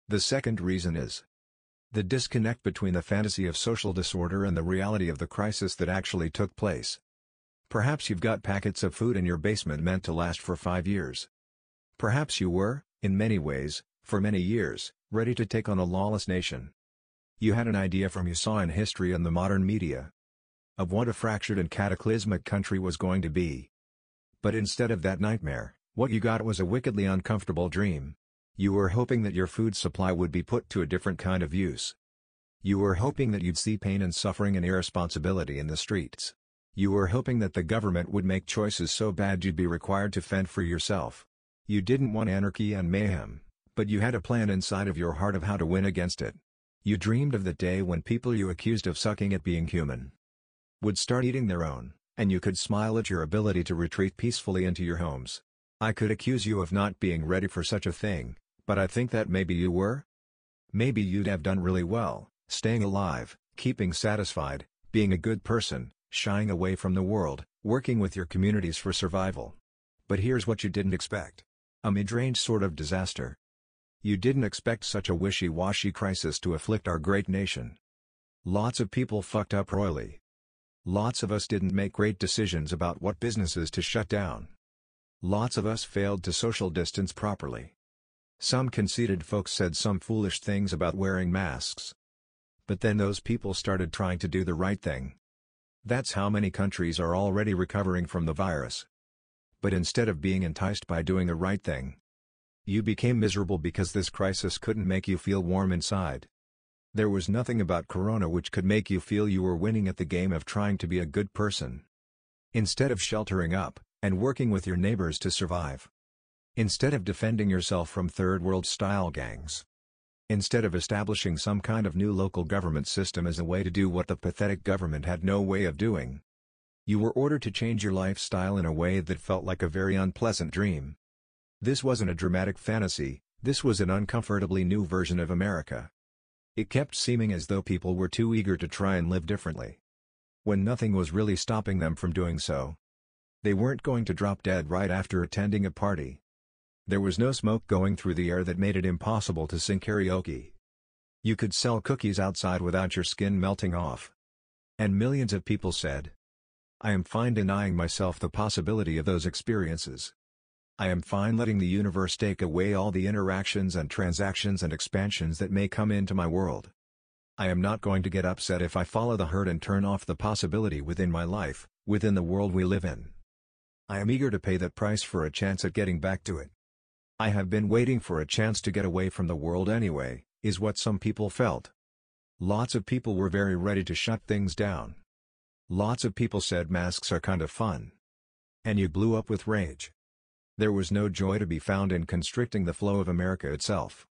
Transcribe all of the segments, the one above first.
The second reason is the disconnect between the fantasy of social disorder and the reality of the crisis that actually took place. Perhaps you've got packets of food in your basement meant to last for 5 years. Perhaps you were, in many ways, for many years, ready to take on a lawless nation. You had an idea from you saw in history and the modern media of what a fractured and cataclysmic country was going to be. But instead of that nightmare, what you got was a wickedly uncomfortable dream. You were hoping that your food supply would be put to a different kind of use. You were hoping that you'd see pain and suffering and irresponsibility in the streets. You were hoping that the government would make choices so bad you'd be required to fend for yourself. You didn't want anarchy and mayhem, but you had a plan inside of your heart of how to win against it. You dreamed of the day when people you accused of sucking at being human would start eating their own, and you could smile at your ability to retreat peacefully into your homes. I could accuse you of not being ready for such a thing, but I think that maybe you were. Maybe you'd have done really well, staying alive, keeping satisfied, being a good person, shying away from the world, working with your communities for survival. But here's what you didn't expect. A mid-range sort of disaster. You didn't expect such a wishy-washy crisis to afflict our great nation. Lots of people fucked up royally. Lots of us didn't make great decisions about what businesses to shut down. Lots of us failed to social distance properly. Some conceited folks said some foolish things about wearing masks. But then those people started trying to do the right thing. That's how many countries are already recovering from the virus. But instead of being enticed by doing the right thing, you became miserable because this crisis couldn't make you feel warm inside. There was nothing about Corona which could make you feel you were winning at the game of trying to be a good person. Instead of sheltering up, and working with your neighbors to survive. Instead of defending yourself from third-world-style gangs. Instead of establishing some kind of new local government system as a way to do what the pathetic government had no way of doing. You were ordered to change your lifestyle in a way that felt like a very unpleasant dream. This wasn't a dramatic fantasy, this was an uncomfortably new version of America. It kept seeming as though people were too eager to try and live differently, when nothing was really stopping them from doing so. They weren't going to drop dead right after attending a party. There was no smoke going through the air that made it impossible to sing karaoke. You could sell cookies outside without your skin melting off. And millions of people said, I am fine denying myself the possibility of those experiences. I am fine letting the universe take away all the interactions and transactions and expansions that may come into my world. I am not going to get upset if I follow the herd and turn off the possibility within my life, within the world we live in. I am eager to pay that price for a chance at getting back to it. I have been waiting for a chance to get away from the world anyway, is what some people felt. Lots of people were very ready to shut things down. Lots of people said masks are kind of fun. And you blew up with rage. There was no joy to be found in constricting the flow of America itself.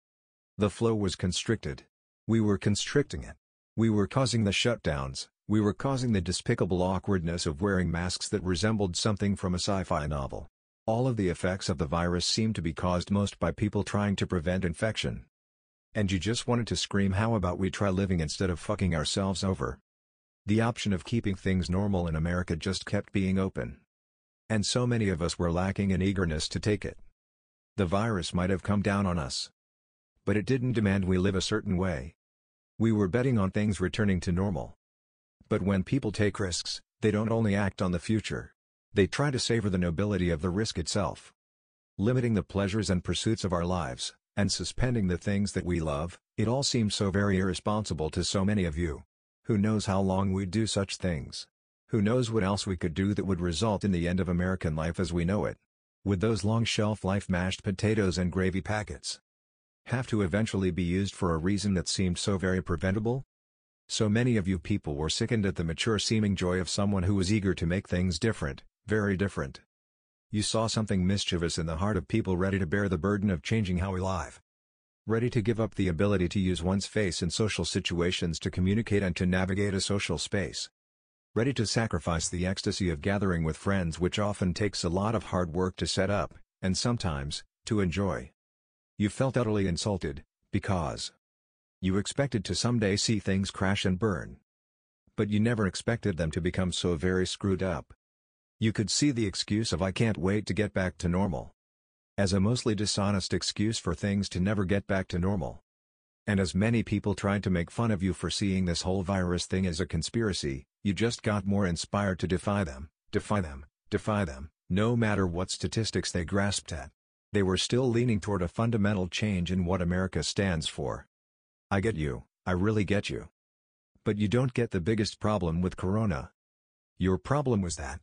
The flow was constricted. We were constricting it. We were causing the shutdowns, we were causing the despicable awkwardness of wearing masks that resembled something from a sci-fi novel. All of the effects of the virus seemed to be caused most by people trying to prevent infection. And you just wanted to scream, how about we try living instead of fucking ourselves over? The option of keeping things normal in America just kept being open. And so many of us were lacking in eagerness to take it. The virus might have come down on us. But it didn't demand we live a certain way. We were betting on things returning to normal. But when people take risks, they don't only act on the future. They try to savor the nobility of the risk itself. Limiting the pleasures and pursuits of our lives, and suspending the things that we love, it all seems so very irresponsible to so many of you. Who knows how long we'd do such things? Who knows what else we could do that would result in the end of American life as we know it? Would those long shelf-life mashed potatoes and gravy packets have to eventually be used for a reason that seemed so very preventable? So many of you people were sickened at the mature-seeming joy of someone who was eager to make things different, very different. You saw something mischievous in the heart of people ready to bear the burden of changing how we live. Ready to give up the ability to use one's face in social situations to communicate and to navigate a social space. Ready to sacrifice the ecstasy of gathering with friends, which often takes a lot of hard work to set up, and sometimes, to enjoy. You felt utterly insulted, because you expected to someday see things crash and burn. But you never expected them to become so very screwed up. You could see the excuse of "I can't wait to get back to normal" as a mostly dishonest excuse for things to never get back to normal. And as many people tried to make fun of you for seeing this whole virus thing as a conspiracy, you just got more inspired to defy them, defy them, defy them, no matter what statistics they grasped at. They were still leaning toward a fundamental change in what America stands for. I get you, I really get you. But you don't get the biggest problem with Corona. Your problem was that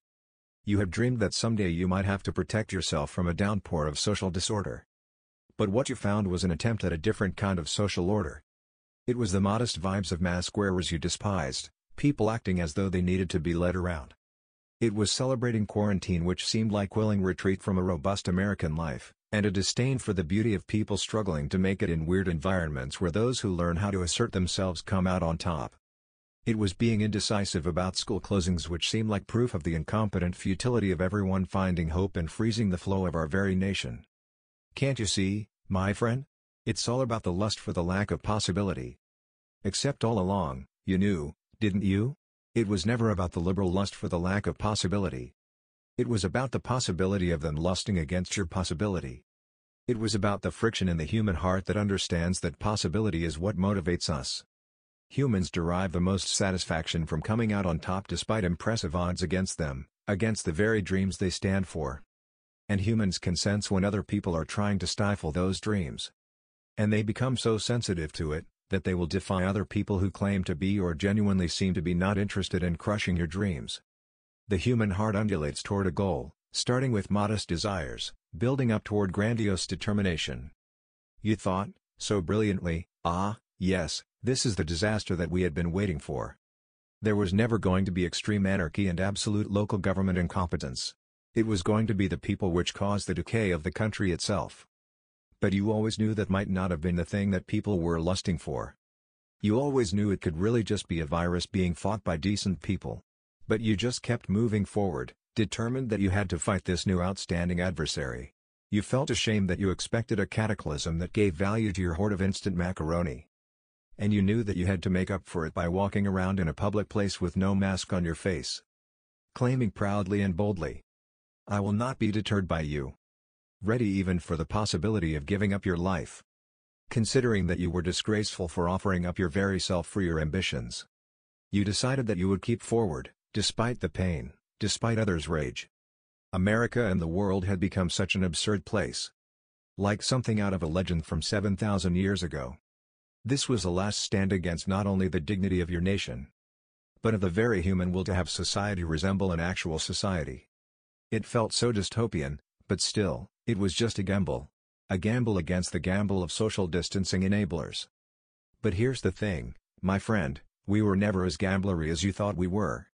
you have dreamed that someday you might have to protect yourself from a downpour of social disorder. But what you found was an attempt at a different kind of social order. It was the modest vibes of mask wearers you despised, people acting as though they needed to be led around. It was celebrating quarantine which seemed like willing retreat from a robust American life, and a disdain for the beauty of people struggling to make it in weird environments where those who learn how to assert themselves come out on top. It was being indecisive about school closings which seemed like proof of the incompetent futility of everyone finding hope and freezing the flow of our very nation. Can't you see, my friend? It's all about the lust for the lack of possibility. Except all along, you knew, didn't you? It was never about the liberal lust for the lack of possibility. It was about the possibility of them lusting against your possibility. It was about the friction in the human heart that understands that possibility is what motivates us. Humans derive the most satisfaction from coming out on top despite impressive odds against them, against the very dreams they stand for. And humans can sense when other people are trying to stifle those dreams. And they become so sensitive to it, that they will defy other people who claim to be or genuinely seem to be not interested in crushing your dreams. The human heart undulates toward a goal, starting with modest desires, building up toward grandiose determination. You thought, so brilliantly, yes, this is the disaster that we had been waiting for. There was never going to be extreme anarchy and absolute local government incompetence. It was going to be the people which caused the decay of the country itself. But you always knew that might not have been the thing that people were lusting for. You always knew it could really just be a virus being fought by decent people. But you just kept moving forward, determined that you had to fight this new outstanding adversary. You felt ashamed that you expected a cataclysm that gave value to your hoard of instant macaroni. And you knew that you had to make up for it by walking around in a public place with no mask on your face, claiming proudly and boldly, "I will not be deterred by you." Ready even for the possibility of giving up your life. Considering that you were disgraceful for offering up your very self for your ambitions. You decided that you would keep forward, despite the pain, despite others' rage. America and the world had become such an absurd place. Like something out of a legend from 7,000 years ago. This was a last stand against not only the dignity of your nation, but of the very human will to have society resemble an actual society. It felt so dystopian, but still, it was just a gamble. A gamble against the gamble of social distancing enablers. But here's the thing, my friend, we were never as gamblery as you thought we were.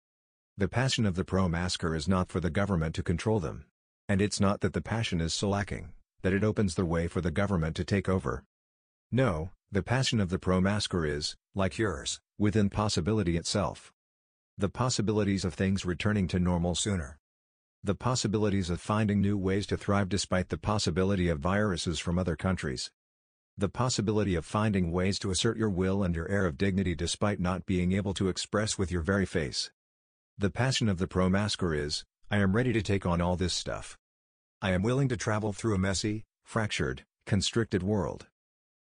The passion of the pro-masker is not for the government to control them. And it's not that the passion is so lacking, that it opens the way for the government to take over. No, the passion of the pro-masker is, like yours, within possibility itself. The possibilities of things returning to normal sooner. The possibilities of finding new ways to thrive despite the possibility of viruses from other countries. The possibility of finding ways to assert your will and your air of dignity despite not being able to express with your very face. The passion of the pro-masker is, I am ready to take on all this stuff. I am willing to travel through a messy, fractured, constricted world.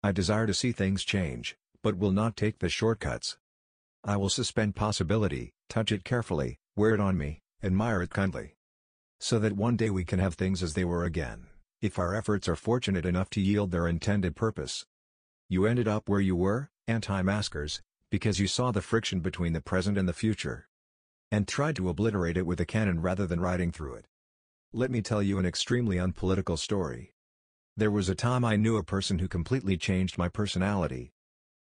I desire to see things change, but will not take the shortcuts. I will suspend possibility, touch it carefully, wear it on me, admire it kindly. So that one day we can have things as they were again, if our efforts are fortunate enough to yield their intended purpose. You ended up where you were, anti-maskers, because you saw the friction between the present and the future. And tried to obliterate it with a cannon rather than riding through it. Let me tell you an extremely unpolitical story. There was a time I knew a person who completely changed my personality.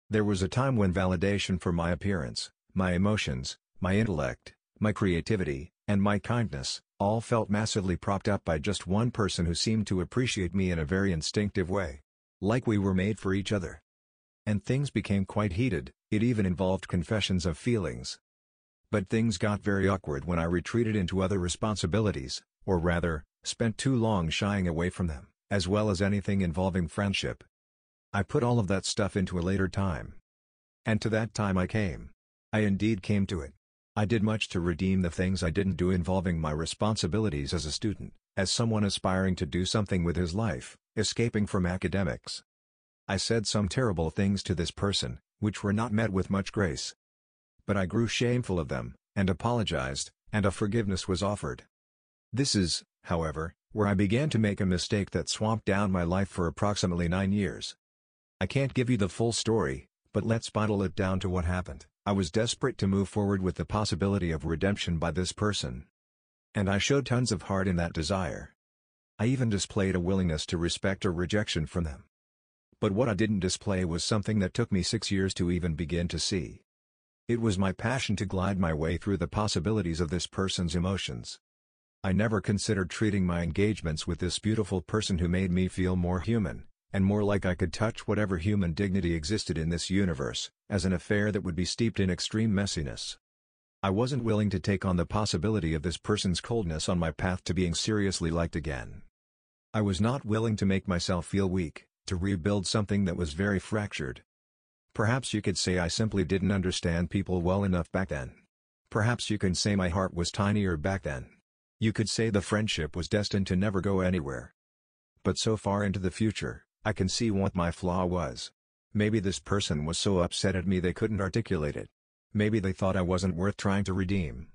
There was a time when validation for my appearance, my emotions, my intellect, my creativity, and my kindness, all felt massively propped up by just one person who seemed to appreciate me in a very instinctive way. Like we were made for each other. And things became quite heated, it even involved confessions of feelings. But things got very awkward when I retreated into other responsibilities, or rather, spent too long shying away from them, as well as anything involving friendship. I put all of that stuff into a later time. And to that time I came. I indeed came to it. I did much to redeem the things I didn't do involving my responsibilities as a student, as someone aspiring to do something with his life, escaping from academics. I said some terrible things to this person, which were not met with much grace. But I grew shameful of them, and apologized, and a forgiveness was offered. This is, however, where I began to make a mistake that swamped down my life for approximately 9 years. I can't give you the full story, but let's bottle it down to what happened. I was desperate to move forward with the possibility of redemption by this person. And I showed tons of heart in that desire. I even displayed a willingness to respect a rejection from them. But what I didn't display was something that took me 6 years to even begin to see. It was my passion to glide my way through the possibilities of this person's emotions. I never considered treating my engagements with this beautiful person who made me feel more human, and more like I could touch whatever human dignity existed in this universe, as an affair that would be steeped in extreme messiness. I wasn't willing to take on the possibility of this person's coldness on my path to being seriously liked again. I was not willing to make myself feel weak, to rebuild something that was very fractured. Perhaps you could say I simply didn't understand people well enough back then. Perhaps you can say my heart was tinier back then. You could say the friendship was destined to never go anywhere. But so far into the future, I can see what my flaw was. Maybe this person was so upset at me they couldn't articulate it. Maybe they thought I wasn't worth trying to redeem.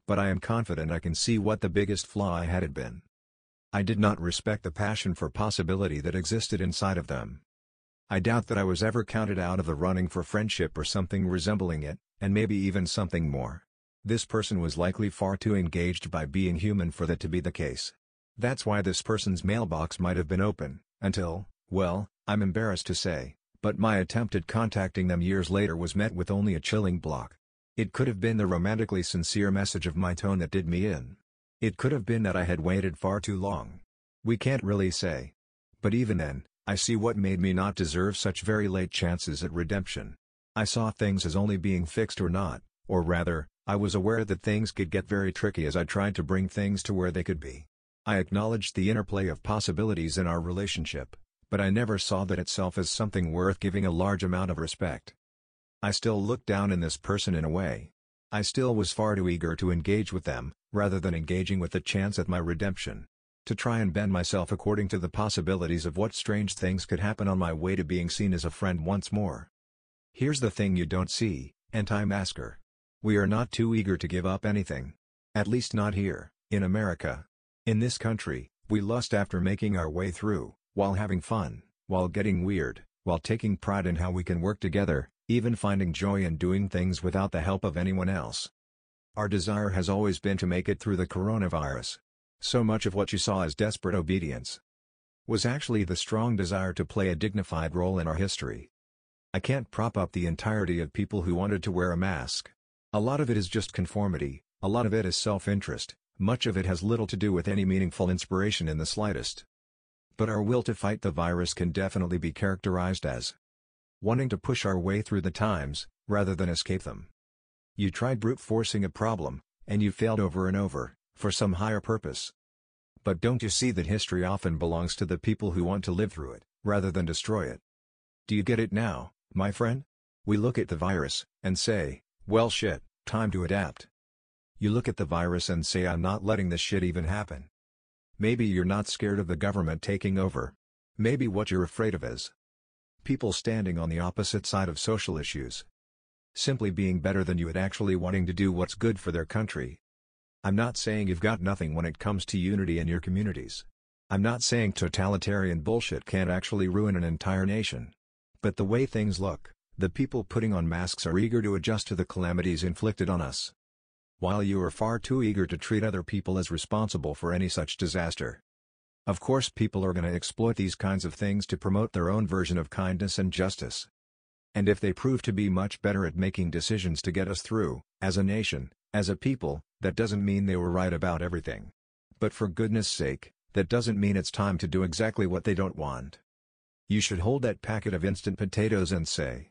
But I am confident I can see what the biggest flaw I had been. I did not respect the passion for possibility that existed inside of them. I doubt that I was ever counted out of the running for friendship or something resembling it, and maybe even something more. This person was likely far too engaged by being human for that to be the case. That's why this person's mailbox might have been open, until, well, I'm embarrassed to say, but my attempt at contacting them years later was met with only a chilling block. It could have been the romantically sincere message of my tone that did me in. It could have been that I had waited far too long. We can't really say. But even then, I see what made me not deserve such very late chances at redemption. I saw things as only being fixed or not, or rather, I was aware that things could get very tricky as I tried to bring things to where they could be. I acknowledged the interplay of possibilities in our relationship, but I never saw that itself as something worth giving a large amount of respect. I still looked down on this person in a way. I still was far too eager to engage with them, rather than engaging with the chance at my redemption. To try and bend myself according to the possibilities of what strange things could happen on my way to being seen as a friend once more. Here's the thing you don't see, anti-masker. We are not too eager to give up anything. At least not here, in America. In this country, we lust after making our way through, while having fun, while getting weird, while taking pride in how we can work together, even finding joy in doing things without the help of anyone else. Our desire has always been to make it through the coronavirus. So much of what you saw as desperate obedience was actually the strong desire to play a dignified role in our history. I can't prop up the entirety of people who wanted to wear a mask. A lot of it is just conformity, a lot of it is self-interest, much of it has little to do with any meaningful inspiration in the slightest. But our will to fight the virus can definitely be characterized as wanting to push our way through the times, rather than escape them. You tried brute forcing a problem, and you failed over and over, for some higher purpose. But don't you see that history often belongs to the people who want to live through it, rather than destroy it? Do you get it now, my friend? We look at the virus, and say, well shit, time to adapt. You look at the virus and say I'm not letting this shit even happen. Maybe you're not scared of the government taking over. Maybe what you're afraid of is people standing on the opposite side of social issues. Simply being better than you at actually wanting to do what's good for their country. I'm not saying you've got nothing when it comes to unity in your communities. I'm not saying totalitarian bullshit can't actually ruin an entire nation. But the way things look, the people putting on masks are eager to adjust to the calamities inflicted on us. While you are far too eager to treat other people as responsible for any such disaster. Of course people are going to exploit these kinds of things to promote their own version of kindness and justice. And if they prove to be much better at making decisions to get us through, as a nation, as a people, that doesn't mean they were right about everything. But for goodness sake, that doesn't mean it's time to do exactly what they don't want. You should hold that packet of instant potatoes and say,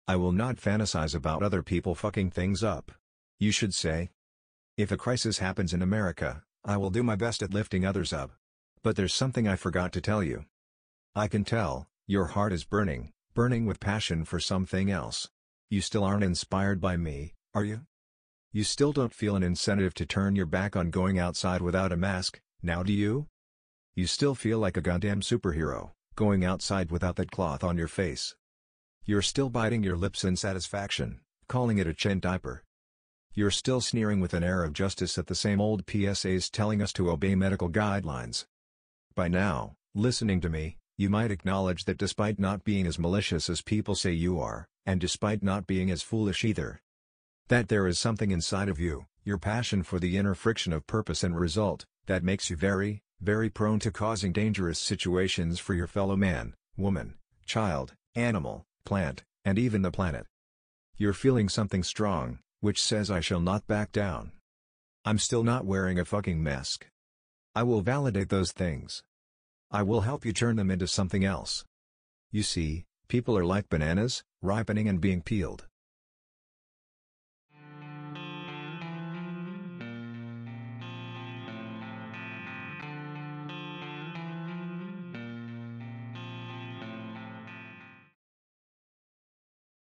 I will not fantasize about other people fucking things up. You should say, if a crisis happens in America, I will do my best at lifting others up. But there's something I forgot to tell you. I can tell, your heart is burning with passion for something else. You still aren't inspired by me, are you? You still don't feel an incentive to turn your back on going outside without a mask, now do you? You still feel like a goddamn superhero, going outside without that cloth on your face. You're still biting your lips in satisfaction, calling it a chin diaper. You're still sneering with an air of justice at the same old PSAs telling us to obey medical guidelines. By now, listening to me, you might acknowledge that despite not being as malicious as people say you are, and despite not being as foolish either, that there is something inside of you, your passion for the inner friction of purpose and result, that makes you very, very prone to causing dangerous situations for your fellow man, woman, child, animal, plant, and even the planet. You're feeling something strong, which says I shall not back down. I'm still not wearing a fucking mask. I will validate those things. I will help you turn them into something else. You see, people are like bananas, ripening and being peeled.